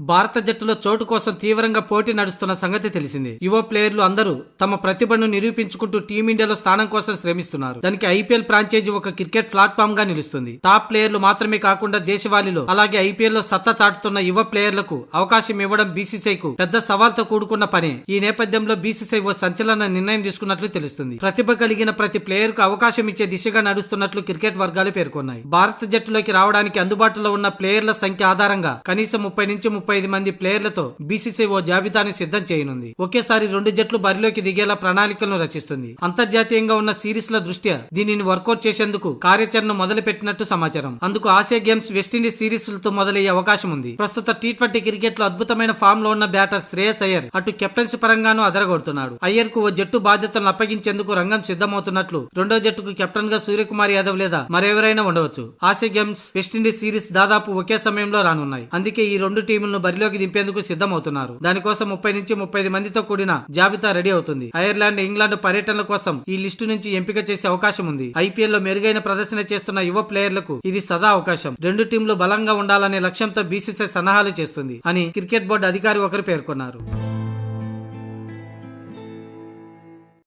భారత జట్టులో చోటు కోసం తీవ్రంగా పోటీ నడుస్తున్న సంగతి తెలిసింది. యువ ప్లేయర్లు అందరూ తమ ప్రతిభను నిరూపించుకుంటూ టీమిండియాలో స్థానం కోసం శ్రమిస్తున్నారు. దానికి ఐపీఎల్ ఫ్రాంచైజీ ఒక క్రికెట్ ప్లాట్ఫామ్ గా నిలుస్తుంది. టాప్ ప్లేయర్లు మాత్రమే కాకుండా దేశవాళీలో అలాగే ఐపీఎల్ లో సత్తా చాటుతున్న యువ ప్లేయర్లకు అవకాశం ఇవ్వడం బీసీసీఐకు పెద్ద సవాల్తో కూడుకున్న పనే. ఈ నేపథ్యంలో బీసీసీఐ ఓ సంచలన నిర్ణయం తీసుకున్నట్లు తెలుస్తుంది. ప్రతిభ కలిగిన ప్రతి ప్లేయర్ కు అవకాశం ఇచ్చే దిశగా నడుస్తున్నట్లు క్రికెట్ వర్గాలు పేర్కొన్నాయి. భారత జట్టులోకి రావడానికి అందుబాటులో ఉన్న ప్లేయర్ల సంఖ్య ఆధారంగా కనీసం 30 నుంచి 35 మంది ప్లేయర్లతో బీసీసీఐ ఓ జాబితాను సిద్ధం చేయనుంది. ఒకేసారి 2 జట్లు బరిలోకి దిగేలా ప్రణాళికలను రచిస్తుంది. అంతర్జాతీయంగా ఉన్న సిరీస్ ల దృష్ట్యా దీనిని వర్కౌట్ చేసేందుకు కార్యాచరణ మొదలు పెట్టినట్టు సమాచారం. అందుకు ఆసియా గేమ్స్, వెస్టిండీస్ సిరీస్ లతో మొదలయ్యే అవకాశం ఉంది. ప్రస్తుత టీ20 క్రికెట్ లో అద్భుతమైన ఫామ్ లో ఉన్న బ్యాటర్ శ్రేయస్ అయ్యర్ అటు కెప్టెన్సీ పరంగానూ అదరగొడుతున్నాడు. అయ్యర్ కు ఓ జట్టు బాధ్యతలను అప్పగించేందుకు రంగం సిద్ధమవుతున్నట్లు రెండో జట్టుకు కెప్టెన్ గా సూర్యకుమార్ యాదవ్ లేదా మరెవరైనా ఉండవచ్చు. ఆసియా గేమ్స్, వెస్టిండీస్ సిరీస్ దాదాపు ఒకే సమయంలో రానున్నాయి. అందుకే ఈ 2 టీములను బరిలోకి దింపేందుకు సిద్ధమవుతున్నారు. దానికోసం 30 నుంచి 35 మందితో కూడిన జాబితా రెడీ అవుతుంది. ఐర్లాండ్, ఇంగ్లాండ్ పర్యటనల కోసం ఈ లిస్టు నుంచి ఎంపిక చేసే అవకాశం ఉంది. ఐపీఎల్ లో మెరుగైన ప్రదర్శన చేస్తున్న యువ ప్లేయర్లకు ఇది సదా అవకాశం. 2 టీంలు బలంగా ఉండాలనే లక్ష్యంతో బీసీసీఐ సన్నాహాలు చేస్తుంది అని క్రికెట్ బోర్డు అధికారి ఒకరు పేర్కొన్నారు.